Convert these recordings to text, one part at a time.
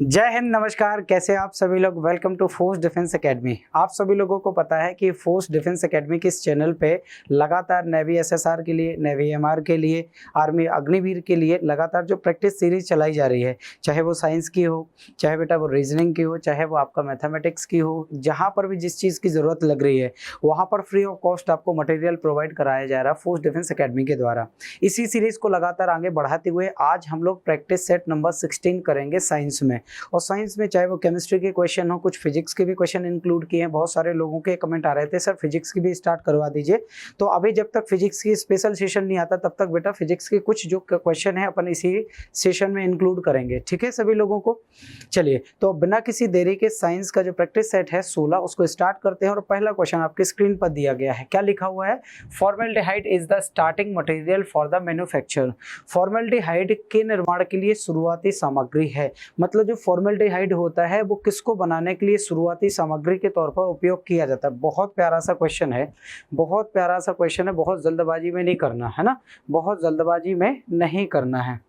जय हिंद, नमस्कार। कैसे आप सभी लोग। Welcome to force defence academy. आप सभी लोगों को पता है कि फोर्स डिफेंस एकेडमी के इस चैनल पे लगातार नेवी एसएसआर के लिए, नेवी एमआर के लिए, आर्मी अग्निवीर के लिए लगातार जो प्रैक्टिस सीरीज चलाई जा रही है, चाहे वो साइंस की हो, चाहे बेटा वो रीजनिंग की हो, चाहे वो आपका मैथमेटिक्स की हो, जहाँ पर भी जिस चीज़ की ज़रूरत लग रही है वहाँ पर फ्री ऑफ कॉस्ट आपको मटेरियल प्रोवाइड कराया जा रहा है फोर्स डिफेंस एकेडमी के द्वारा। इसी सीरीज को लगातार आगे बढ़ाते हुए आज हम लोग प्रैक्टिस सेट नंबर 16 करेंगे साइंस में। और साइंस में चाहे वो केमिस्ट्री के क्वेश्चन हो, कुछ फिजिक्स के भी क्वेश्चन इंक्लूड किए हैं। बहुत सारे लोगों के कमेंट आ रहे थे, सर फिजिक्स की भी स्टार्ट करवा दीजिए। तो अभी जब तक फिजिक्स की स्पेशल सेशन नहीं आता तब तक बेटा फिजिक्स के कुछ जो क्वेश्चन है अपन इसी सेशन में इंक्लूड करेंगे, ठीक है सभी लोगों को। चलिए, तो बिना किसी देरी के साइंस का जो प्रैक्टिस सेट है 16 उसको स्टार्ट करते हैं। और पहला क्वेश्चन आपकी स्क्रीन पर दिया गया है, क्या लिखा हुआ है? Formaldehyde is the starting material for the manufacture. Formaldehyde के निर्माण के लिए शुरुआती सामग्री है। मतलब जो फॉर्मेल्डिहाइड होता है वो किसको बनाने के लिए शुरुआती सामग्री के तौर पर उपयोग किया जाता है। बहुत प्यारा सा क्वेश्चन है, बहुत प्यारा सा क्वेश्चन है। बहुत जल्दबाजी में नहीं करना है ना, बहुत जल्दबाजी में नहीं करना है,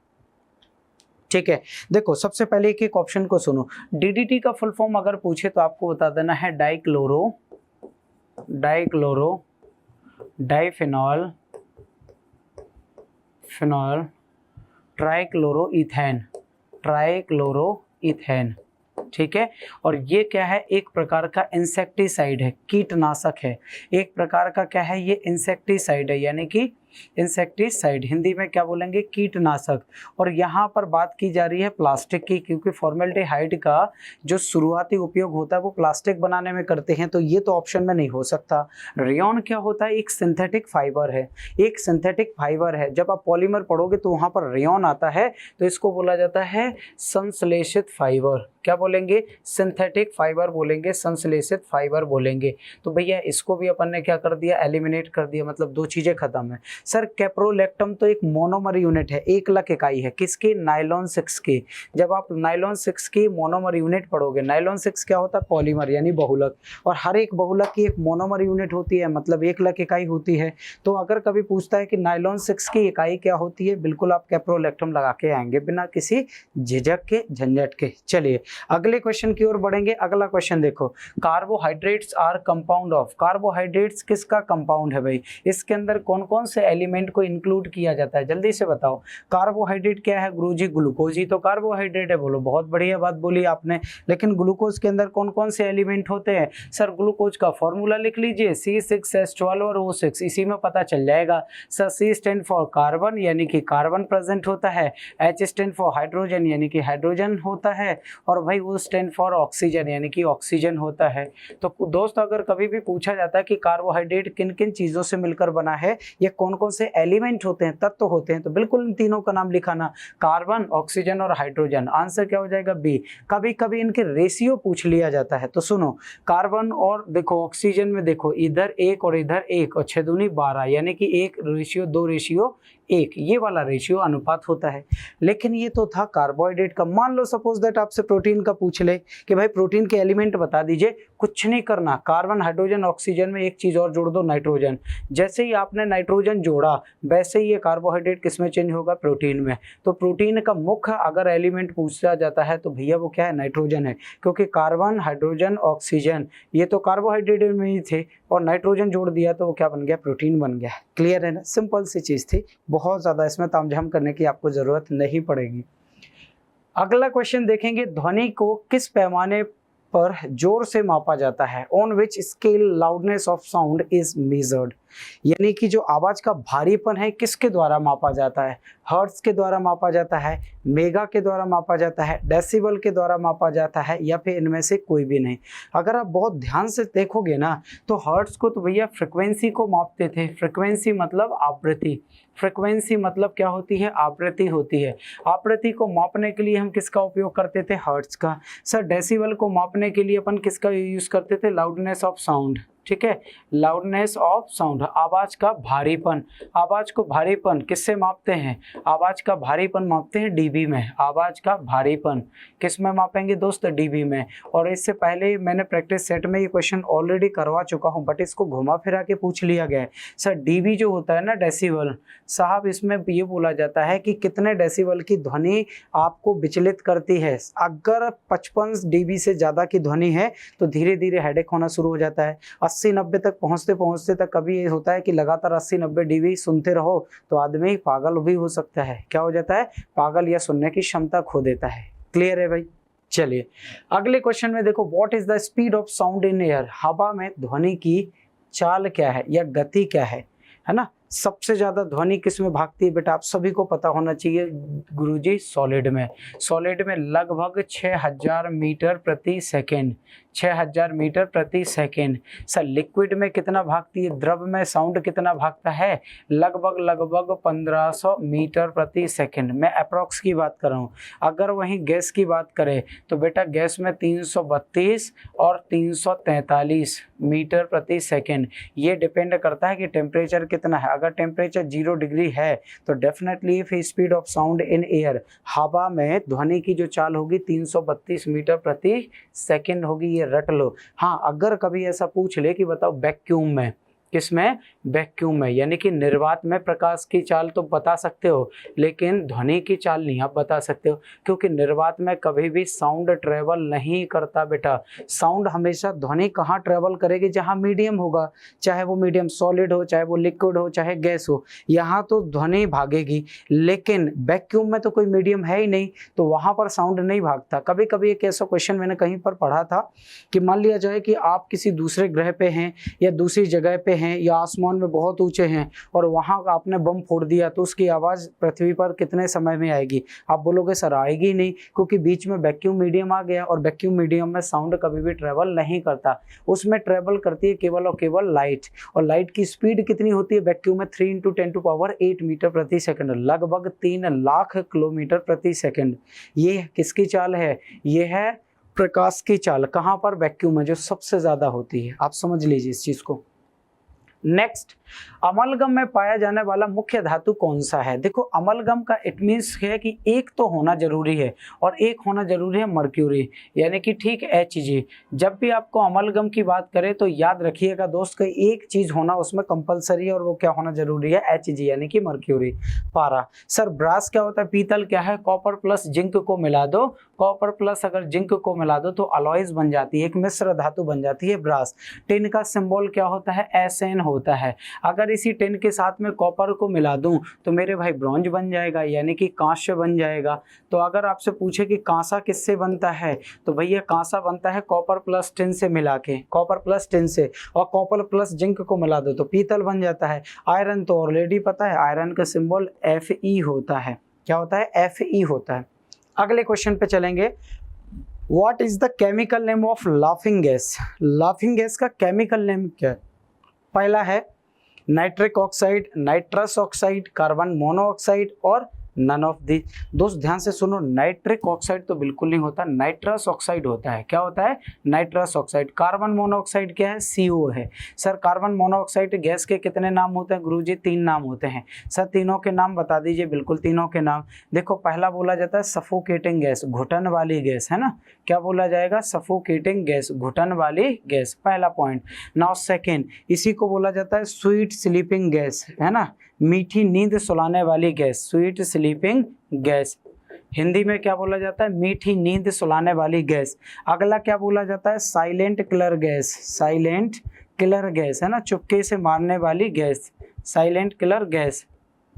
ठीक है। देखो सबसे पहले एक एक ऑप्शन को सुनो। डीडीटी का फुल फॉर्म अगर पूछे तो आपको बता देना है डाइक्लोरो डाइफिनॉल ट्राइक्लोरोइथेन, ठीक है। और ये क्या है? एक प्रकार का इंसेक्टिसाइड है, कीटनाशक है। एक प्रकार का क्या है? ये इंसेक्टिसाइड है, यानी कि इंसेक्टिसाइड हिंदी में क्या बोलेंगे? कीटनाशक। और यहाँ पर बात की जा रही है प्लास्टिक की, क्योंकि फॉर्मेल्डिहाइड का जो शुरुआती उपयोग होता है वो प्लास्टिक बनाने में करते हैं, तो ये तो ऑप्शन में नहीं हो सकता। रेयॉन क्या होता है? एक सिंथेटिक फाइबर है, एक सिंथेटिक फाइबर है। जब आप पॉलीमर पढ़ोगे तो वहाँ पर रेयॉन आता है, तो इसको बोला जाता है संश्लेषित फाइबर। क्या बोलेंगे? सिंथेटिक फाइबर बोलेंगे, संश्लेषित फाइबर बोलेंगे। तो भैया इसको भी अपन ने क्या कर दिया? एलिमिनेट कर दिया, मतलब दो चीजें खत्म है। सर कैप्रोलैक्टम तो एक मोनोमर यूनिट है, 1 लाख इकाई है। किसकी? नायलॉन 6 की। जब आप नायलॉन 6 की मोनोमर यूनिट पढ़ोगे, नायलॉन 6 क्या होता है? पॉलीमर यानी बहुलक। और हर एक बहुलक की एक मोनोमर यूनिट होती है, मतलब 1 लाख इकाई होती है। तो अगर कभी पूछता है कि नायलॉन 6 की इकाई क्या होती है, बिल्कुल आप कैप्रोलैक्टम लगा के आएंगे बिना किसी झिझक के, झंझट के। चलिए अगले क्वेश्चन की ओर बढ़ेंगे। अगला क्वेश्चन देखो, carbohydrates are compound of. Carbohydrates किसका कंपाउंड है भाई? इसके अंदर कौन कौन से एलिमेंट को इंक्लूड किया जाता है? जल्दी से बताओ। कार्बोहाइड्रेट क्या है गुरुजी? ग्लूकोज ही तो कार्बोहाइड्रेट है। बोलो, बहुत बढ़िया बात बोली आपने। लेकिन ग्लूकोज के अंदर कौन कौन से एलिमेंट होते हैं? सर ग्लूकोज का फॉर्मूला लिख लीजिए, C6H12 और O6, इसी में पता चल जाएगा। Sir C stand for carbon, यानी कि कार्बन प्रेजेंट होता है। H स्टैंड फॉर हाइड्रोजन, यानी कि हाइड्रोजन होता है। और भाई O स्टैंड फॉर ऑक्सीजन, यानी कि ऑक्सीजन होता है। तो दोस्तों अगर कभी भी पूछा जाता है कि कार्बोहाइड्रेट किन किन चीजों से मिलकर बना है, ये कौन कौन से एलिमेंट होते हैं, तत्व होते हैं, तो बिल्कुल इन तीनों का नाम लिखाना, कार्बन, ऑक्सीजन और हाइड्रोजन। आंसर क्या हो जाएगा? बी। कभी कभी इनके रेशियो पूछ लिया जाता है, तो सुनो, कार्बन और देखो ऑक्सीजन में देखो, इधर 1 और इधर 1 और 6 दूनी 12, यानी कि 1:2:1, ये वाला रेशियो अनुपात होता है। लेकिन ये तो था कार्बोहाइड्रेट का। मान लो सपोज दैट आपसे प्रोटीन का पूछ ले कि भाई प्रोटीन के एलिमेंट बता दीजिए, कुछ नहीं करना, कार्बन, हाइड्रोजन, ऑक्सीजन में एक चीज और जोड़ दो, नाइट्रोजन। जैसे ही आपने नाइट्रोजन जोड़ा वैसे ही ये कार्बोहाइड्रेट किसमें चेंज होगा? प्रोटीन में। तो प्रोटीन का मुख्य अगर एलिमेंट पूछा जाता है तो भैया वो क्या है? नाइट्रोजन है, क्योंकि कार्बन, हाइड्रोजन, ऑक्सीजन ये तो कार्बोहाइड्रेट में ही थे, और नाइट्रोजन जोड़ दिया तो वो क्या बन गया? प्रोटीन बन गया। क्लियर है ना? सिंपल सी चीज थी, बहुत ज्यादा इसमें तामझाम करने की आपको जरूरत नहीं पड़ेगी। अगला क्वेश्चन देखेंगे, ध्वनि को किस पैमाने पर जोर से मापा जाता है? On which scale loudness of sound is measured. यानी कि जो आवाज का भारीपन है किसके द्वारा मापा जाता है? हर्ट्ज के द्वारा मापा जाता है, मेगा के द्वारा मापा जाता है, डेसिबल के द्वारा मापा जाता है, या फिर इनमें से कोई भी नहीं? अगर आप बहुत ध्यान से देखोगे ना तो हर्ट्ज को तो भैया फ्रिक्वेंसी को मापते थे। फ्रिक्वेंसी मतलब आवृत्ति, फ्रिक्वेंसी मतलब क्या होती है? आवृत्ति होती है। आवृत्ति को मापने के लिए हम किसका उपयोग करते थे? हर्ट्ज का। सर डेसिबल को मापने के लिए अपन किसका यूज करते थे? लाउडनेस ऑफ साउंड, ठीक है। लाउडनेस ऑफ साउंड, आवाज का भारीपन। आवाज को भारीपन किससे मापते हैं? आवाज का भारीपन मापते हैं डीबी में। आवाज का भारीपन किस में मापेंगे दोस्त? डीबी में। और इससे पहले मैंने प्रैक्टिस सेट में ये क्वेश्चन ऑलरेडी करवा चुका हूं, बट इसको घुमा फिरा के पूछ लिया गया है। सर डीबी जो होता है ना, डेसिबल, साहब इसमें ये बोला जाता है कि कितने डेसिबल की ध्वनि आपको विचलित करती है। अगर 55 डीबी से ज्यादा की ध्वनि है तो धीरे धीरे हेडेक होना शुरू हो जाता है। 80-90 तक पहुंचते पहुंचते तक कभी ये होता है कि लगातार 80-90 डीबी सुनते रहो तो आदमी पागल भी हो सकता है। क्या हो जाता है? पागल या सुनने की क्षमता खो देता है। क्लियर है भाई? चलिए अगले क्वेश्चन में देखो, what is the speed of sound in air? हवा में ध्वनि की चाल क्या है या गति क्या है ना? सबसे ज्यादा ध्वनि किस में भागती है बेटा? आप सभी को पता होना चाहिए गुरुजी, सॉलिड में। सॉलिड में लगभग 6000 मीटर प्रति सेकेंड, 6000 मीटर प्रति सेकेंड। सर लिक्विड में कितना भागती है? द्रव में साउंड कितना भागता है? लगभग 1500 मीटर प्रति सेकेंड। मैं अप्रॉक्स की बात कर रहा हूँ। अगर वहीं गैस की बात करें तो बेटा गैस में 332 और 343 मीटर प्रति सेकेंड। ये डिपेंड करता है कि टेम्परेचर कितना है। अगर टेम्परेचर 0 डिग्री है तो definitely speed of sound in air, हवा में ध्वनि की जो चाल होगी 332 मीटर प्रति सेकेंड होगी। ये रट लो। हाँ, अगर कभी ऐसा पूछ ले कि बताओ वैक्यूम में, किसमें? वैक्यूम में, यानी कि निर्वात में प्रकाश की चाल तो बता सकते हो, लेकिन ध्वनि की चाल नहीं आप बता सकते हो, क्योंकि निर्वात में कभी भी साउंड ट्रेवल नहीं करता बेटा। साउंड हमेशा, ध्वनि कहाँ ट्रेवल करेगी? जहाँ मीडियम होगा, चाहे वो मीडियम सॉलिड हो, चाहे वो लिक्विड हो, चाहे गैस हो, यहाँ तो ध्वनि भागेगी। लेकिन वैक्यूम में तो कोई मीडियम है ही नहीं, तो वहाँ पर साउंड नहीं भागता। कभी कभी एक ऐसा क्वेश्चन मैंने कहीं पर पढ़ा था कि मान लिया जाए कि आप किसी दूसरे ग्रह पे हैं या दूसरी जगह पे हैं या आसमान में बहुत ऊंचे हैं और वहां आपने बम फोड़ दिया, तो उसकी आवाज पृथ्वी पर कितने समय में आएगी? आप बोलोगे सर आएगी नहीं, क्योंकि बीच में वैक्यूम मीडियम आ गया और वैक्यूम मीडियम में साउंड कभी भी ट्रेवल नहीं करता। उसमें ट्रेवल करती है केवल और केवल लाइट। और लाइट की स्पीड कितनी होती है वैक्यूम में? 3 × 10⁸ मीटर प्रति सेकंड, लगभग 3 लाख किलोमीटर प्रति सेकंड। ये किसकी चाल है? ये है प्रकाश की चाल। कहां पर? वैक्यूम में, जो सबसे ज्यादा होती है। आप समझ लीजिए इस चीज को। नेक्स्ट, अमलगम में पाया जाने वाला मुख्य धातु कौन सा है? देखो अमलगम का इट मीन्स है कि एक तो होना जरूरी है और एक होना जरूरी है मर्क्यूरी, यानी कि ठीक Hg। जब भी आपको अमलगम की बात करें तो याद रखिएगा दोस्त कि एक चीज होना उसमें कंपलसरी है, और वो क्या होना जरूरी है? Hg, यानी कि मर्क्यूरी। पारा। सर ब्रास क्या होता है? पीतल क्या है? कॉपर प्लस जिंक को मिला दो, कॉपर प्लस अगर जिंक को मिला दो तो अलॉयज बन जाती है, एक मिश्र धातु बन जाती है ब्रास। टिन का सिंबल क्या होता है? Sn होता है। अगर इसी टिन के साथ में कॉपर को मिला दूं तो मेरे भाई ब्रॉन्ज बन जाएगा, यानी कि कांस्य बन जाएगा। तो अगर आपसे पूछे कि कांसा किससे बनता है, तो भैया कांसा बनता है कॉपर प्लस टिन से मिला के, कॉपर प्लस टिन से, और कॉपर प्लस जिंक को मिला दो तो पीतल बन जाता है। आयरन तो ऑलरेडी पता है, आयरन का सिंबल Fe होता है। क्या होता है? Fe होता है। अगले क्वेश्चन पे चलेंगे। What is the chemical name of laughing gas? laughing gas का केमिकल नेम क्या है? पहला है nitric oxide, nitrous oxide, carbon monoxide और नन ऑफ दी। दोस्त ध्यान से सुनो, नाइट्रिक ऑक्साइड तो बिल्कुल नहीं होता, नाइट्रस ऑक्साइड होता है। क्या होता है? Nitrous oxide. कार्बन मोनोऑक्साइड क्या है? CO है। सर कार्बन मोनोऑक्साइड गैस के कितने नाम होते हैं गुरुजी? 3 नाम होते हैं। सर तीनों के नाम बता दीजिए। बिल्कुल तीनों के नाम। देखो पहला बोला जाता है सफोकेटिंग गैस, घुटन वाली गैस, है ना? क्या बोला जाएगा? सफोकेटिंग गैस, घुटन वाली गैस, पहला पॉइंट। नाउ सेकेंड, इसी को बोला जाता है स्वीट स्लीपिंग गैस, है ना? मीठी नींद सुलाने वाली gas, sweet sleeping gas. Hindi में क्या बोला जाता है? मीठी नींद सुलाने वाली गैस। अगला क्या बोला जाता है? Silent killer gas, silent killer gas, है ना? चुपके से मारने वाली गैस, साइलेंट किलर गैस।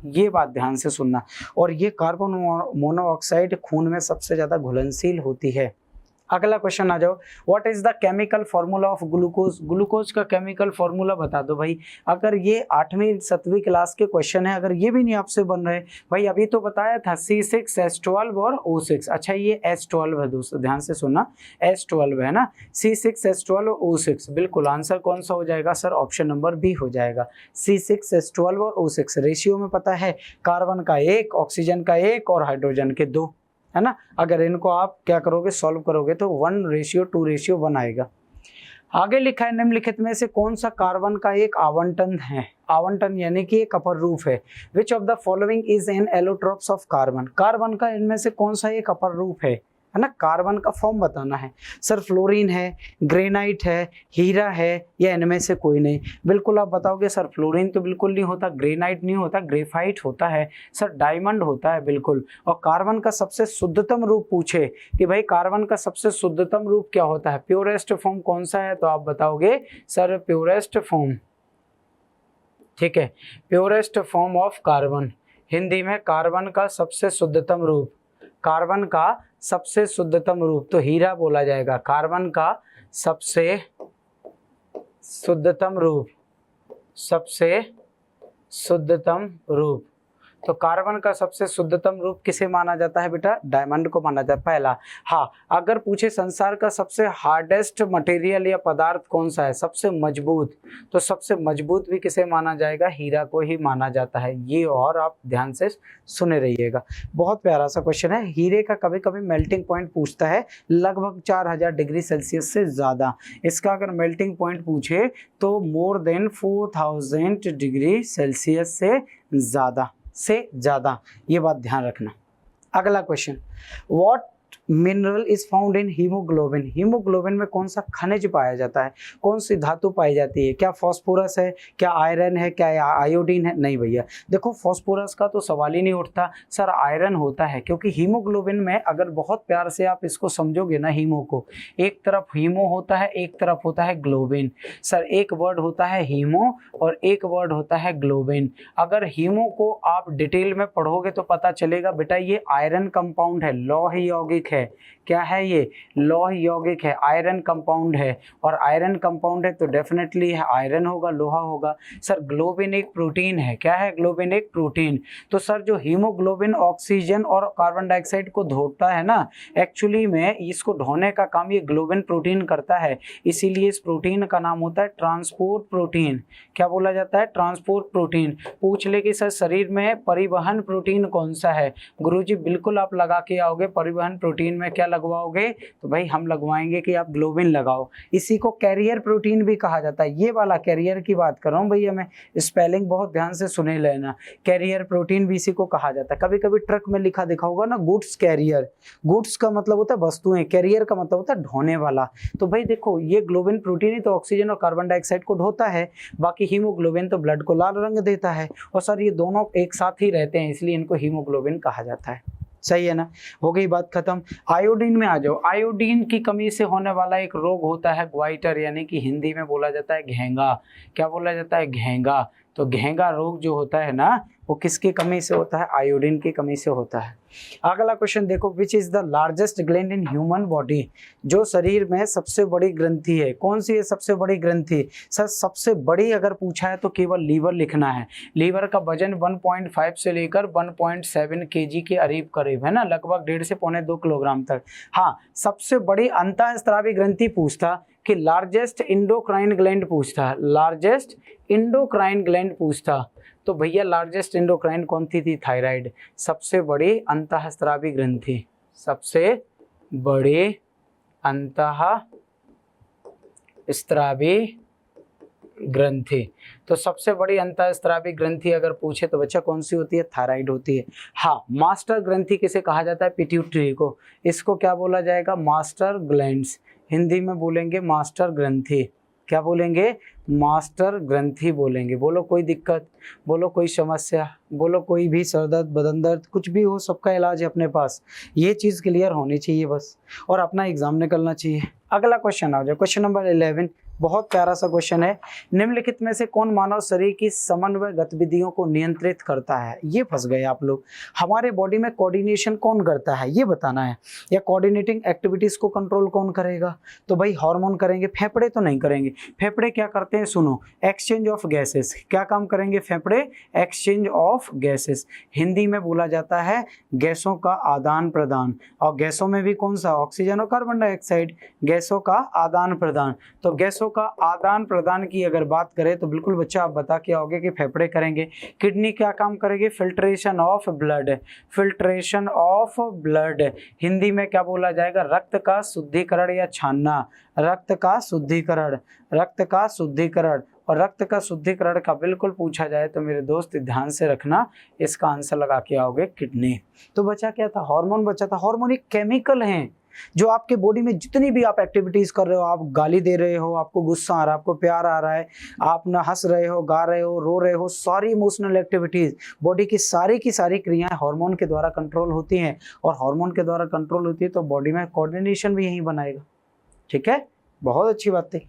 ये बात ध्यान से सुनना। और ये कार्बन मोनोऑक्साइड खून में सबसे ज्यादा घुलनशील होती है। अगला क्वेश्चन आ जाओ। What is the chemical formula of glucose? Glucose का केमिकल फॉर्मूला बता दो भाई। अगर ये 8वीं 7वीं क्लास के क्वेश्चन है, अगर ये भी नहीं आपसे बन रहे भाई, अभी तो बताया था C6H12 और O6। अच्छा ये H12 है दोस्तों, ध्यान से सुनना, H12 है ना? C6H12 और O6। बिल्कुल आंसर कौन सा हो जाएगा सर? ऑप्शन नंबर बी हो जाएगा। C6H12 और O6 रेशियो में पता है, कार्बन का 1, ऑक्सीजन का 1 और हाइड्रोजन के 2, है ना? अगर इनको आप क्या करोगे? सॉल्व करोगे तो 1:2:1 आएगा। आगे लिखा है निम्नलिखित में से कौन सा कार्बन का एक आवंटन है, आवंटन यानी कि एक अपर रूप है। विच of the following is an allotropes of carbon, carbon का इनमें से कौन सा एक अपर रूप है ना, कार्बन का फॉर्म बताना है। सर फ्लोरीन है, ग्रेनाइट है, हीरा है, या इनमें से कोई नहीं। बिल्कुल आप बताओगे सर फ्लोरीन तो बिल्कुल नहीं होता, ग्रेनाइट नहीं होता, ग्रेफाइट होता है, सर डायमंड होता है बिल्कुल। और कार्बन का सबसे शुद्धतम रूप पूछे कि भाई कार्बन का सबसे शुद्धतम रूप क्या होता है, प्योरेस्ट फॉर्म कौन सा है, तो आप बताओगे सर प्योरेस्ट फॉर्म, ठीक है, purest form of carbon, Hindi में कार्बन का सबसे शुद्धतम रूप, कार्बन का सबसे शुद्धतम रूप तो हीरा बोला जाएगा। कार्बन का सबसे शुद्धतम रूप, सबसे शुद्धतम रूप, तो कार्बन का सबसे शुद्धतम रूप किसे माना जाता है बेटा, डायमंड को माना जाता है पहला। हाँ, अगर पूछे संसार का सबसे हार्डेस्ट मटेरियल या पदार्थ कौन सा है, सबसे मजबूत, तो सबसे मजबूत भी किसे माना जाएगा, हीरा को ही माना जाता है। ये और आप ध्यान से सुने रहिएगा, बहुत प्यारा सा क्वेश्चन है। हीरे का कभी कभी मेल्टिंग पॉइंट पूछता है लगभग 4000 डिग्री सेल्सियस से ज़्यादा, इसका अगर मेल्टिंग पॉइंट पूछे तो मोर देन 4000 डिग्री सेल्सियस से ज़्यादा, ये बात ध्यान रखना। अगला question, what mineral is found in haemoglobin, haemoglobin में कौन सा खनिज पाया जाता है, कौन सी धातु पाई जाती है, क्या फॉस्फोरस है, क्या आयरन है, क्या आयोडीन है, नहीं भैया देखो फॉस्फोरस का तो सवाल ही नहीं उठता, सर आयरन होता है, क्योंकि हीमोग्लोबिन में अगर बहुत प्यार से आप इसको समझोगे ना, हीमो को, एक तरफ हीमो होता है, एक तरफ होता है ग्लोबिन, सर एक वर्ड होता है हीमो और एक वर्ड होता है ग्लोबिन। अगर हीमो को आप डिटेल में पढ़ोगे तो पता चलेगा बेटा ये आयरन कंपाउंड है, लौह यौगिक है, क्या है ये, लौह यौगिक है, आयरन कंपाउंड है, और आयरन कंपाउंड है तो डेफिनेटली है आयरन होगा, लोहा होगा। सर ग्लोबिन एक प्रोटीन है, क्या है, ग्लोबिन एक प्रोटीन। तो सर जो हीमोग्लोबिन ऑक्सीजन और कार्बन डाइऑक्साइड को ढोता है ना, एक्चुअली में इसको ढोने का काम ये ग्लोबिन प्रोटीन करता है, इसीलिए इस प्रोटीन का नाम होता है ट्रांसपोर्ट प्रोटीन। क्या बोला जाता है, ट्रांसपोर्ट प्रोटीन। पूछ ले कि सर शरीर में परिवहन प्रोटीन कौन सा है, गुरुजी बिल्कुल आप लगा के आओगे, परिवहन प्रोटीन में क्या लगवाओगे, तो भाई हम लगवाएंगे कि आप ग्लोबिन लगाओ। इसी को कैरियर प्रोटीन भी कहा जाता है, ये वाला कैरियर की बात कर रहा हूँ भैया मैं, स्पेलिंग बहुत ध्यान से सुने लेना, कैरियर प्रोटीन भी इसी को कहा जाता है। कभी कभी ट्रक में लिखा दिखा होगा ना गुड्स कैरियर, गुड्स का मतलब होता है वस्तुएं, कैरियर का मतलब होता है ढोने वाला। तो भाई देखो ये ग्लोबिन प्रोटीन ही तो ऑक्सीजन और कार्बन डाइऑक्साइड को ढोता है, बाकी हीमोग्लोबिन तो ब्लड को लाल रंग देता है, और सर ये दोनों एक साथ ही रहते हैं इसलिए इनको हीमोग्लोबिन कहा जाता है। सही है ना, हो गई बात खत्म। आयोडीन में आ जाओ, आयोडीन की कमी से होने वाला एक रोग होता है ग्वाइटर, यानी कि हिंदी में बोला जाता है घेंगा। क्या बोला जाता है, घेंगा। तो घेंगा रोग जो होता है ना वो किसकी कमी से होता है, आयोडीन की कमी से होता है। अगला क्वेश्चन देखो, which is the largest gland in human body, जो शरीर में सबसे बड़ी ग्रंथि है, कौन सी है सबसे बड़ी ग्रंथि। सर सबसे बड़ी अगर पूछा है तो केवल लीवर लिखना है, लीवर का वजन 1.5 से लेकर 1.7 kg के करीब है ना, लगभग 1.5 से 2.25 किलोग्राम तक। हाँ, सबसे बड़ी अंतःस्रावी ग्रंथि पूछता कि लार्जेस्ट इंडोक्राइन ग्लैंड पूछता, लार्जेस्ट इंडोक्राइन ग्लैंड पूछता, तो भैया लार्जेस्ट इंडोक्राइन कौन थी, थायराइड। सबसे बड़ी अंतःस्रावी ग्रंथि, सबसे बड़ी अंतःस्रावी ग्रंथि, तो सबसे बड़ी अंतःस्रावी ग्रंथि अगर पूछे तो बच्चा कौन सी होती है, थायराइड होती है। हाँ, मास्टर ग्रंथि किसे कहा जाता है, पिट्यूटरी को, इसको क्या बोला जाएगा, मास्टर ग्लैंड्स, हिंदी में बोलेंगे मास्टर ग्रंथि। क्या बोलेंगे, मास्टर ग्रंथि बोलेंगे। बोलो कोई दिक्कत, बोलो कोई समस्या, बोलो कोई भी सर दर्द, बदन दर्द, कुछ भी हो सबका इलाज है अपने पास, ये चीज़ क्लियर होनी चाहिए बस, और अपना एग्जाम निकलना चाहिए। अगला क्वेश्चन आ जाए, क्वेश्चन नंबर 11, बहुत प्यारा सा क्वेश्चन है। निम्नलिखित में से कौन मानव शरीर की समन्वय गतिविधियों को नियंत्रित करता है, ये फंस गए आप लोग। हमारे बॉडी में कोऑर्डिनेशन कौन करता है ये बताना है, या कोऑर्डिनेटिंग एक्टिविटीज को कंट्रोल कौन करेगा, तो भाई हार्मोन करेंगे, फेफड़े तो नहीं करेंगे। फेफड़े क्या करते हैं, सुनो, एक्सचेंज ऑफ गैसेस, क्या काम करेंगे फेफड़े, एक्सचेंज ऑफ गैसेस, हिंदी में बोला जाता है गैसों का आदान प्रदान, और गैसों में भी कौन सा, ऑक्सीजन और कार्बन डाइऑक्साइड, गैसों का आदान प्रदान। तो गैसों रक्तकोशों का आदान प्रदान की अगर बात करें तो बिल्कुल बच्चा आप बता के आओगे कि फेफड़े करेंगे। किडनी क्या काम करेगी? Filtration of blood, filtration of blood, Hindi में क्या बोला जाएगा? रक्त का शुद्धिकरण या छानना, रक्त का शुद्धिकरण, रक्त का शुद्धिकरण। और रक्त का शुद्धिकरण का बिल्कुल पूछा जाए तो मेरे दोस्त ध्यान से रखना, इसका आंसर लगा के आओगे किडनी। तो बचा क्या था? हार्मोन बचा था। हार्मोन एक केमिकल हैं जो आपके बॉडी में जितनी भी आप एक्टिविटीज कर रहे हो, आप गाली दे रहे हो, आपको गुस्सा आ रहा है, आपको प्यार आ रहा है, आप ना हंस रहे हो, गा रहे हो, रो रहे हो, सारी इमोशनल एक्टिविटीज, बॉडी की सारी क्रियाएं हार्मोन के द्वारा कंट्रोल होती हैं। और हार्मोन के द्वारा कंट्रोल होती है तो बॉडी में कोऑर्डिनेशन भी यही बनाएगा। ठीक है, बहुत अच्छी बात थी।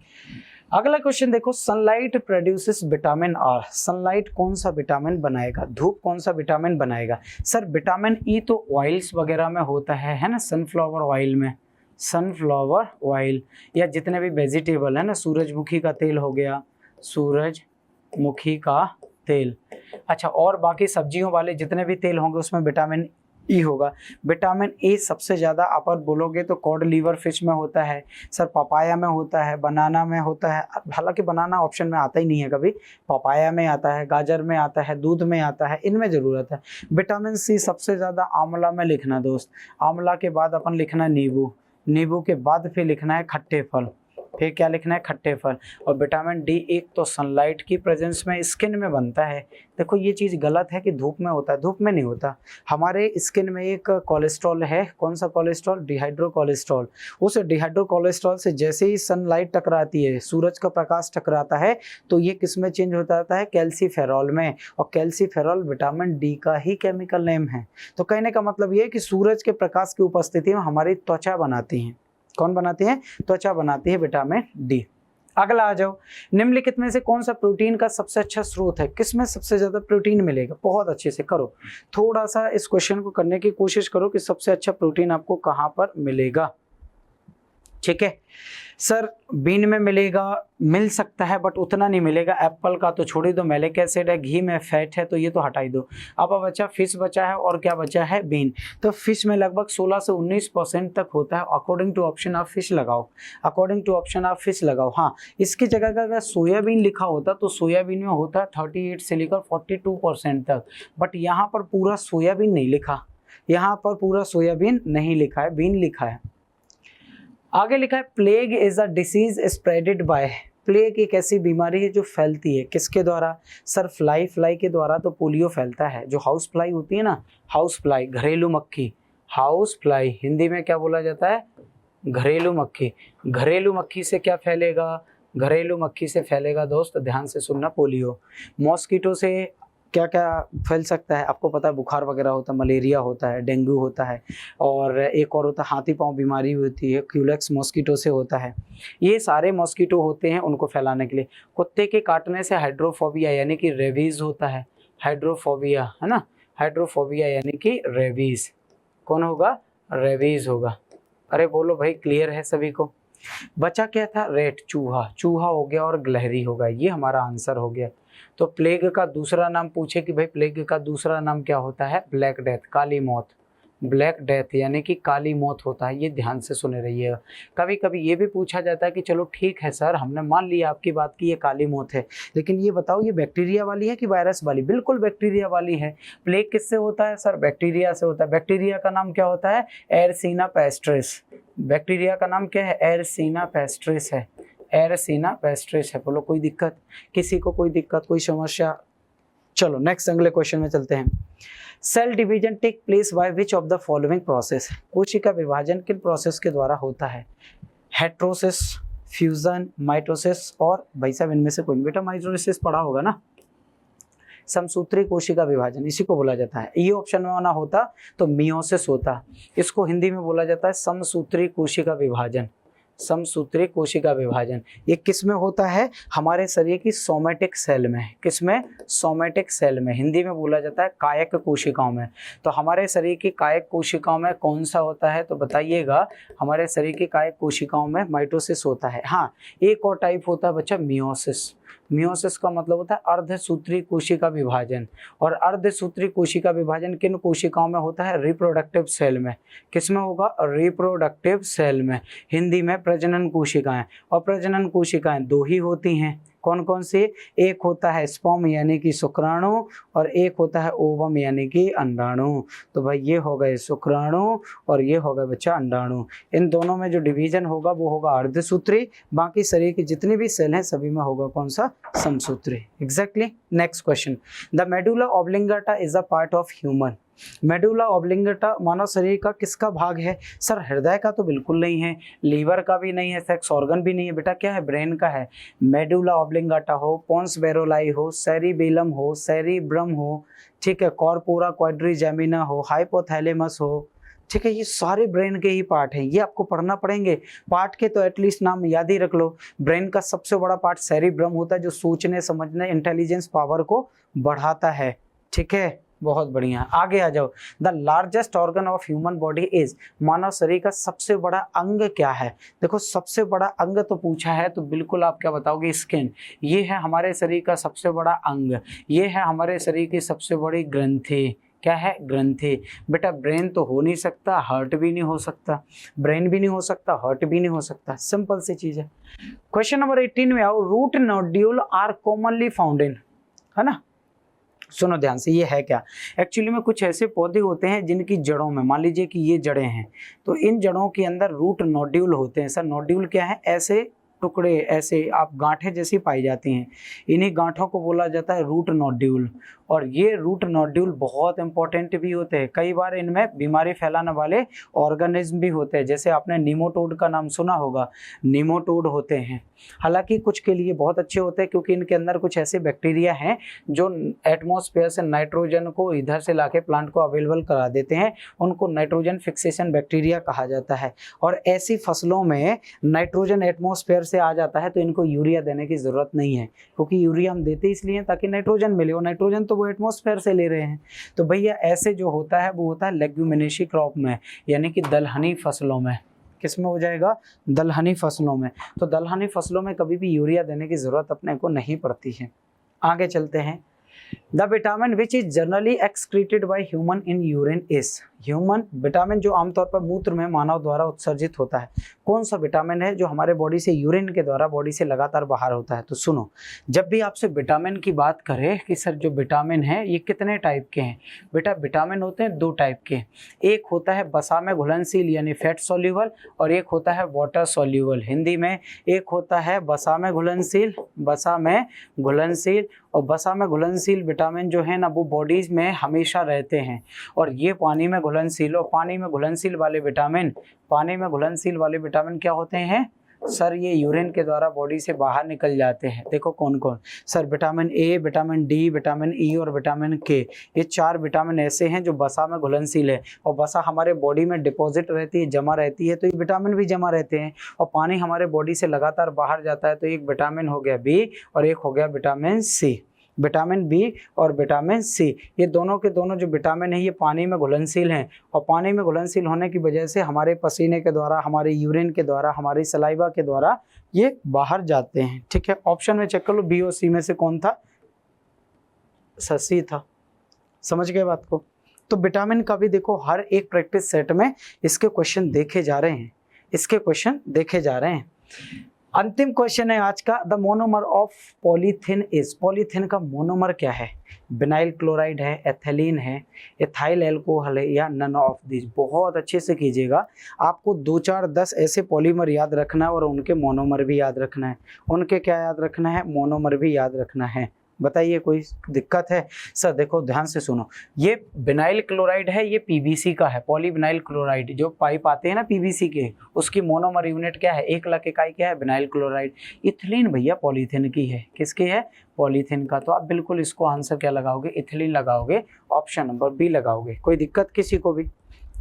अगला क्वेश्चन देखो, sunlight produces vitamin R. Sunlight कौन सा विटामिन बनाएगा? धूप कौन सा विटामिन बनाएगा? सर विटामिन ई तो ऑयल्स वगैरह में होता है ना, सनफ्लावर ऑयल में, सनफ्लावर ऑयल या जितने भी वेजिटेबल है ना, सूरजमुखी का तेल हो गया, सूरजमुखी का तेल। अच्छा, और बाकी सब्जियों वाले जितने भी तेल होंगे उसमें विटामिन ई होगा। विटामिन ए सबसे ज़्यादा आप बोलोगे तो कॉड लीवर फिश में होता है, सर पपाया में होता है, बनाना में होता है, हालांकि बनाना ऑप्शन में आता ही नहीं है कभी, पपाया में आता है, गाजर में आता है, दूध में आता है, इनमें ज़रूरत है। विटामिन सी सबसे ज़्यादा आंवला में लिखना दोस्त, आंवला के बाद अपन लिखना नींबू, नींबू के बाद फिर लिखना है खट्टे फल, फिर क्या लिखना है? खट्टे फल। और विटामिन डी एक तो सनलाइट की प्रेजेंस में स्किन में बनता है। देखो ये चीज़ गलत है कि धूप में होता है, धूप में नहीं होता। हमारे स्किन में एक कोलेस्ट्रॉल है, कौन सा कोलेस्ट्रॉल? Dehydro cholesterol. उस डिहाइड्रो कोलेस्ट्रॉल से जैसे ही सनलाइट टकराती है, सूरज का प्रकाश टकराता है, तो ये किस में चेंज हो जाता है? कैल्सीफेरॉल में। और कैल्सीफेरॉल विटामिन डी का ही केमिकल नेम है। तो कहने का मतलब ये है कि सूरज के प्रकाश की उपस्थिति में हमारी त्वचा बनाती है। कौन बनाती है? त्वचा बनाती है विटामिन डी। अगला आ जाओ, निम्नलिखित में से कौन सा प्रोटीन का सबसे अच्छा स्रोत है? किस में सबसे ज्यादा प्रोटीन मिलेगा? बहुत अच्छे से करो, थोड़ा सा इस क्वेश्चन को करने की कोशिश करो कि सबसे अच्छा प्रोटीन आपको कहां पर मिलेगा। ठीक है सर, बीन में मिलेगा, मिल सकता है बट उतना नहीं मिलेगा। एप्पल का तो छोड़ ही दो, मैलिक एसिड है, घी में फैट है, तो ये तो हटा ही दो। अब बचा फिश बचा है, और क्या बचा है? बीन। तो फिश में लगभग 16 से 19% तक होता है। अकॉर्डिंग टू ऑप्शन आप फिश लगाओ, अकॉर्डिंग टू ऑप्शन आप फिश लगाओ। हाँ, इसकी जगह का अगर सोयाबीन लिखा होता तो सोयाबीन में होता 38 से लेकर 42% तक, बट यहाँ पर पूरा सोयाबीन नहीं लिखा, यहाँ पर पूरा सोयाबीन नहीं लिखा है, बीन लिखा है। आगे लिखा है plague is a disease spreaded by. Plague एक ऐसी बीमारी है जो फैलती है किसके द्वारा? सर फ्लाई, फ्लाई के द्वारा तो पोलियो फैलता है। जो हाउस फ्लाई होती है ना, हाउस फ्लाई, घरेलू मक्खी, हाउस फ्लाई हिंदी में क्या बोला जाता है? घरेलू मक्खी। घरेलू मक्खी से क्या फैलेगा? घरेलू मक्खी से फैलेगा दोस्त, ध्यान से सुनना, पोलियो। मॉस्किटो से क्या क्या फैल सकता है? आपको पता है, बुखार वगैरह होता है, मलेरिया होता है, डेंगू होता है, और एक और होता है हाथी पांव बीमारी होती है, क्यूलेक्स मॉस्किटो से होता है। ये सारे मॉस्किटो होते हैं उनको फैलाने के लिए। कुत्ते के काटने से हाइड्रोफोबिया यानी कि रेबीज होता है, हाइड्रोफोबिया है ना, हाइड्रोफोबिया यानी कि रेबीज। कौन होगा? रेबीज होगा। अरे बोलो भाई, क्लियर है सभी को? बचा क्या था? रेट, चूहा, चूहा हो गया और गिलहरी होगा, ये हमारा आंसर हो गया। तो प्लेग का दूसरा नाम पूछे कि भाई प्लेग का दूसरा नाम क्या होता है? ब्लैक डेथ, काली मौत। ब्लैक डेथ यानी कि काली मौत होता है, ये ध्यान से सुने रहिएगा। कभी कभी ये भी पूछा जाता है कि चलो ठीक है सर, हमने मान लिया आपकी बात की ये काली मौत है, लेकिन ये बताओ ये बैक्टीरिया वाली है कि वायरस वाली? बिल्कुल बैक्टीरिया वाली है। प्लेग किससे होता है? सर बैक्टीरिया से होता है। बैक्टीरिया का नाम क्या होता है? एयरसीना पेस्ट्रिस। बैक्टीरिया का नाम क्या है? एयरसीना पेस्ट्रिस है, एयरसीना पेस्ट्रिस है। बोलो कोई दिक्कत? किसी को कोई दिक्कत, कोई समस्या? चलो नेक्स्ट अगले क्वेश्चन में चलते हैं। Cell division take place by which of the following process. कोशिका विभाजन किन प्रोसेस के द्वारा होता है? हेट्रोसिस, फ्यूजन, माइटोसिस, और भाई साहब इनमें से कोई? बेटा माइटोसिस पढ़ा होगा ना, समसूत्री कोशिका विभाजन, इसी को बोला जाता है। ये ऑप्शन में ना होता तो मियोसिस होता। इसको हिंदी में बोला जाता है समसूत्री कोशिका विभाजन, समसूत्री कोशिका विभाजन। ये किस में होता है? हमारे शरीर की सोमेटिक सेल में। किस में? सोमेटिक सेल में। हिंदी में बोला जाता है कायक कोशिकाओं में। तो हमारे शरीर की कायक कोशिकाओं में कौन सा होता है? तो बताइएगा। हमारे शरीर की कायक कोशिकाओं में माइटोसिस होता है। हाँ, एक और टाइप होता है बच्चा मियोसिस। मियोसिस का मतलब होता है अर्धसूत्री कोशिका विभाजन, और अर्धसूत्री कोशिका विभाजन किन कोशिकाओं में होता है? रिप्रोडक्टिव सेल में। किसमें होगा? रिप्रोडक्टिव सेल में, हिंदी में प्रजनन कोशिकाएं। और प्रजनन कोशिकाएं दो ही होती हैं, कौन कौन सी? एक होता है स्पर्म यानी कि शुक्राणु, और एक होता है ओवम यानी कि अंडाणु। तो भाई ये हो गए शुक्राणु और ये हो गए बच्चा अंडाणु। इन दोनों में जो डिवीजन होगा वो होगा अर्धसूत्री, बाकी शरीर की जितनी भी सेल हैं सभी में होगा कौन सा? समसूत्री। Exactly. Next question, the medulla oblongata is a part of human. Medulla oblongata मानव शरीर का किसका भाग है? सर हृदय का तो बिल्कुल नहीं है, लीवर का भी नहीं है, सेक्स ऑर्गन भी नहीं है, बेटा क्या है? ब्रेन का है। मेडुला ऑब्लिंगेटा हो, पोन्स बेरोलाई हो, सेरिबेलम हो, सेरिब्रम हो, ठीक है, कॉर्पोरा क्वाड्रिजेमिना हो, हाइपोथैलेमस हो, ठीक है, ये सारे ब्रेन के ही पार्ट हैं, ये आपको पढ़ना पड़ेंगे। पार्ट के तो एटलीस्ट नाम याद ही रख लो। ब्रेन का सबसे बड़ा पार्ट सेरिब्रम होता है जो सोचने समझने इंटेलिजेंस पावर को बढ़ाता है, ठीक है, बहुत बढ़िया। आगे आ जाओ। The largest organ of human body is, मानव शरीर का सबसे बड़ा अंग क्या है? देखो सबसे बड़ा अंग तो पूछा है तो बिल्कुल आप क्या बताओगे? स्किन। ये है हमारे शरीर का सबसे बड़ा अंग, ये है हमारे शरीर की सबसे बड़ी ग्रंथि। क्या है? ग्रंथि। बेटा ब्रेन तो हो नहीं सकता, हार्ट भी नहीं हो सकता, ब्रेन भी नहीं हो सकता, हार्ट भी नहीं हो सकता, सिंपल सी चीज है। क्वेश्चन नंबर 18 में आओ। Root nodule are commonly found in, है ना, सुनो ध्यान से, ये है क्या? एक्चुअली में कुछ ऐसे पौधे होते हैं जिनकी जड़ों में, मान लीजिए कि ये जड़ें हैं, तो इन जड़ों के अंदर रूट नोड्यूल होते हैं। सर नोड्यूल क्या है? ऐसे टुकड़े, ऐसे आप गांठें जैसी पाई जाती हैं, इन्हीं गांठों को बोला जाता है रूट नोड्यूल। और ये रूट नोड्यूल बहुत इंपॉर्टेंट भी होते हैं, कई बार इनमें बीमारी फैलाने वाले ऑर्गेनिज्म भी होते हैं, जैसे आपने नीमोटोड का नाम सुना होगा, नीमोटोड होते हैं। हालांकि कुछ के लिए बहुत अच्छे होते हैं क्योंकि इनके अंदर कुछ ऐसे बैक्टीरिया हैं जो एटमॉस्फेयर से नाइट्रोजन को इधर से लाके प्लांट को अवेलेबल करा देते हैं, उनको नाइट्रोजन फिक्सेशन बैक्टीरिया कहा जाता है। और ऐसी फसलों में नाइट्रोजन एटमॉस्फेयर से आ जाता है तो इनको यूरिया देने की जरूरत नहीं है, क्योंकि यूरिया हम देते इसलिए हैं ताकि नाइट्रोजन मिले, और नाइट्रोजन तो वो एटमॉस्फेयर से ले रहे हैं। तो भैया ऐसे जो होता है वो होता है लेग्यूमिनेसी क्रॉप में, यानी कि दलहनी फसलों में। किस में हो जाएगा? दलहनी फसलों में। तो दलहनी फसलों में कभी भी यूरिया देने की जरूरत अपने को नहीं पड़ती है। आगे चलते हैं। The vitamin which is generally excreted by human in urine is, human vitamin जो आमतौर पर मूत्र में मानव द्वारा उत्सर्जित होता है, कौन सा विटामिन है जो हमारे बॉडी से यूरिन के द्वारा बॉडी से लगातार बाहर होता है? तो सुनो, जब भी आपसे विटामिन की बात करें कि सर जो विटामिन है ये कितने टाइप के हैं, बेटा विटामिन होते हैं दो टाइप के, एक होता है वसा में घुलनशील यानी फैट सॉल्यूबल, और एक होता है वाटर सॉल्यूबल। हिंदी में एक होता है वसा में घुलनशील, वसा में घुलनशील, और वसा में घुलनशील विटामिन जो है ना वो बॉडीज में हमेशा रहते हैं, और ये पानी में घुलनशील। और पानी में घुलनशील वाले विटामिन, पानी में घुलनशील वाले विटामिन क्या होते हैं सर? ये यूरिन के द्वारा बॉडी से बाहर निकल जाते हैं। देखो कौन कौन sir? Vitamin A, vitamin D, vitamin E और विटामिन के, ये चार विटामिन ऐसे हैं जो वसा में घुलनशील है, और वसा हमारे बॉडी में डिपॉजिट रहती है, जमा रहती है, तो ये विटामिन भी जमा रहते हैं। और पानी हमारे बॉडी से लगातार बाहर जाता है, तो एक विटामिन हो गया बी और एक हो गया विटामिन सी। विटामिन बी और विटामिन सी, ये दोनों के दोनों जो विटामिन है ये पानी में घुलनशील हैं, और पानी में घुलनशील होने की वजह से हमारे पसीने के द्वारा, हमारे यूरिन के द्वारा, हमारी सलाइवा के द्वारा ये बाहर जाते हैं। ठीक है, ऑप्शन में चेक कर लो, बी और सी में से कौन था? सर सी था। समझ गए बात को? तो विटामिन का भी देखो हर एक प्रैक्टिस सेट में इसके क्वेश्चन देखे जा रहे हैं, इसके क्वेश्चन देखे जा रहे हैं। अंतिम क्वेश्चन है आज का, the monomer of polythene is, polythene का मोनोमर क्या है? विनाइल क्लोराइड है, एथिलीन है, एथाइल एल्कोहल है, या नन ऑफ दिस। बहुत अच्छे से कीजिएगा, आपको 2 4 10 ऐसे पॉलीमर याद रखना है और उनके मोनोमर भी याद रखना है। उनके क्या याद रखना है? मोनोमर भी याद रखना है। बताइए कोई दिक्कत है? सर देखो ध्यान से सुनो, ये विनाइल क्लोराइड है, ये पीवीसी का है, पॉलीविनाइल क्लोराइड, जो पाइप आते हैं ना पीवीसी के, उसकी मोनोमर यूनिट क्या है? 1 लाख इकाई क्या है? Vinyl chloride. इथिलीन भैया पॉलीथिन की है, किसकी है? पॉलीथिन का। तो आप बिल्कुल इसको आंसर क्या लगाओगे? इथिलीन लगाओगे, ऑप्शन नंबर बी लगाओगे। कोई दिक्कत किसी को भी?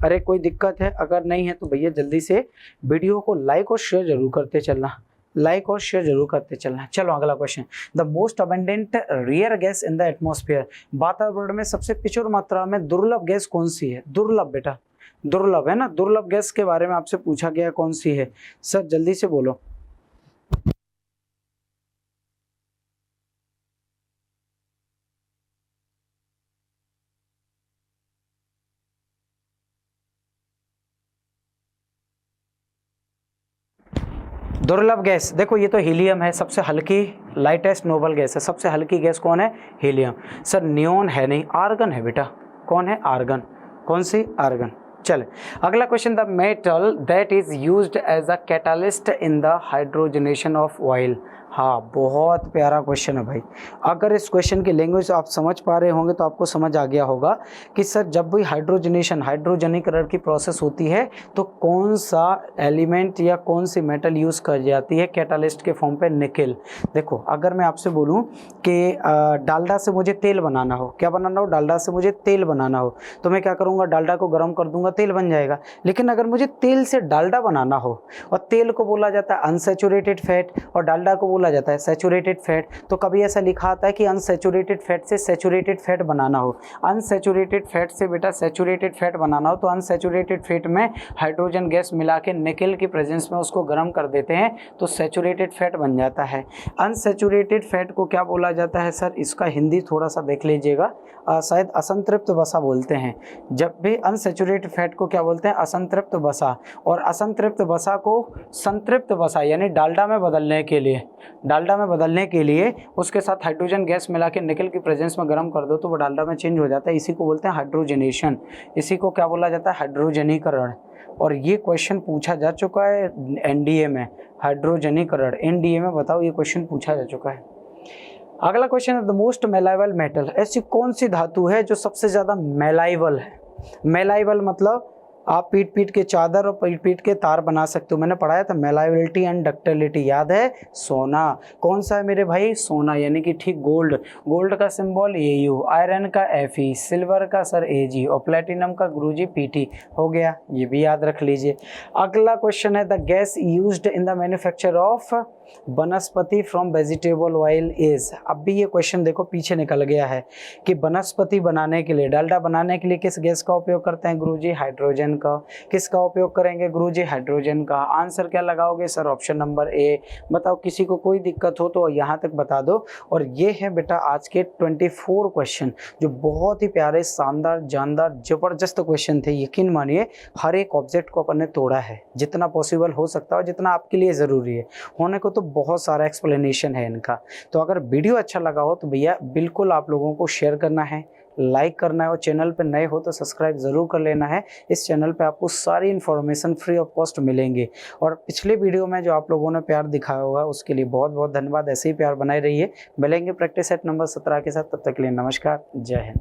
अरे कोई दिक्कत है? अगर नहीं है तो भैया जल्दी से वीडियो को लाइक और शेयर जरूर करते चलना, लाइक और शेयर जरूर करते चलना। चलो अगला question, the most abundant rare gas in the atmosphere, वातावरण में सबसे प्रचुर मात्रा में दुर्लभ गैस कौन सी है? दुर्लभ बेटा, दुर्लभ है ना, दुर्लभ गैस के बारे में आपसे पूछा गया, कौन सी है? सर जल्दी से बोलो। दुर्लभ गैस, देखो ये तो हीलियम है, सबसे हल्की लाइटेस्ट नोबल गैस है। सबसे हल्की गैस कौन है? हीलियम। सर नियोन है नहीं, आर्गन है बेटा। कौन है? आर्गन। कौन सी? आर्गन। चले अगला question, the metal that is used as a catalyst in the hydrogenation of oil. हाँ, बहुत प्यारा क्वेश्चन है भाई। अगर इस क्वेश्चन की लैंग्वेज आप समझ पा रहे होंगे तो आपको समझ आ गया होगा कि सर जब भी हाइड्रोजनेशन, हाइड्रोजनीकरण की प्रोसेस होती है तो कौन सा एलिमेंट या कौन सी मेटल यूज़ कर जाती है कैटालिस्ट के फॉर्म पे? निकेल। देखो अगर मैं आपसे बोलूँ कि डालडा से मुझे तेल बनाना हो, क्या बनाना हो? डालडा से मुझे तेल बनाना हो, तो मैं क्या करूँगा? डालडा को गर्म कर दूंगा, तेल बन जाएगा। लेकिन अगर मुझे तेल से डालडा बनाना हो, और तेल को बोला जाता है अनसैचुरेटेड फैट और डालडा को बोला जाता है सैचुरेटेड फैट, तो कभी ऐसा लिखा आता है कि अनसैचुरेटेड फैट से सैचुरेटेड फैट बनाना हो। अनसैचुरेटेड फैट से बेटा सैचुरेटेड फैट बनाना हो तो अनसैचुरेटेड फैट में हाइड्रोजन गैस मिला के निकेल की प्रेजेंस में उसको गर्म कर देते हैं तो सैचुरेटेड फैट बन जाता है। अनसैचुरेटेड फैट को क्या बोला जाता है सर? इसका हिंदी थोड़ा सा देख लीजिएगा, शायद असंतृप्त वसा बोलते हैं। जब भी अनसैचुरेटेड फैट को क्या बोलते हैं? असंतृप्त वसा। और असंतृप्त वसा को संतृप्त वसा यानी डालडा में बदलने के लिए उसके साथ हाइड्रोजन गैस मिला के निकेल की प्रेजेंस में गर्म कर दो तो वो डालडा में चेंज हो जाता है। इसी को बोलते हैं हाइड्रोजनेशन। इसी को क्या बोला जाता है? हाइड्रोजनीकरण। और ये क्वेश्चन पूछा जा चुका है एनडीए में, हाइड्रोजनीकरण। एनडीए में बताओ, ये क्वेश्चन पूछा जा चुका है। अगला क्वेश्चन है द मोस्ट मेलाइबल मेटल। ऐसी कौन सी धातु है जो सबसे ज्यादा मेलाइबल है? मेलाइबल मतलब आप पीट पीट के चादर और पीट पीट के तार बना सकते हो। मैंने पढ़ाया था मेलाइबिलिटी एंड डक्टिलिटी, याद है? सोना। कौन सा है मेरे भाई? सोना, यानी कि ठीक गोल्ड। गोल्ड का सिंबल AU, आयरन का FE, सिल्वर का सर AG और प्लेटिनम का गुरुजी PT। हो गया, ये भी याद रख लीजिए। अगला क्वेश्चन है the gas used in the manufacture of वनस्पति फ्रॉम वेजिटेबल ऑयल इज। अब भी ये क्वेश्चन देखो पीछे निकल गया है कि वनस्पति बनाने के लिए, डालडा बनाने के लिए किस गैस का उपयोग करते हैं गुरुजी? हाइड्रोजन का। किसका उपयोग करेंगे गुरुजी? हाइड्रोजन का। आंसर क्या लगाओगे सर? Option number A। बताओ, किसी को कोई दिक्कत हो तो यहाँ तक बता दो। और ये है बेटा आज के 24 क्वेश्चन जो बहुत ही प्यारे, शानदार, जानदार, जबरदस्त क्वेश्चन थे। यकीन मानिए हर एक ऑब्जेक्ट को अपन ने तोड़ा है जितना पॉसिबल हो सकता है, जितना आपके लिए ज़रूरी है। होने को तो बहुत सारा एक्सप्लेनेशन है इनका। तो अगर वीडियो अच्छा लगा हो तो भैया बिल्कुल आप लोगों को शेयर करना है, लाइक करना है, और चैनल पे नए हो तो सब्सक्राइब ज़रूर कर लेना है। इस चैनल पे आपको सारी इन्फॉर्मेशन फ्री ऑफ कॉस्ट मिलेंगे। और पिछले वीडियो में जो आप लोगों ने प्यार दिखाया होगा उसके लिए बहुत बहुत धन्यवाद। ऐसे ही प्यार बनाए रहिए। मिलेंगे प्रैक्टिस सेट नंबर 17 के साथ, तब तक के लिए नमस्कार, जय हिंद।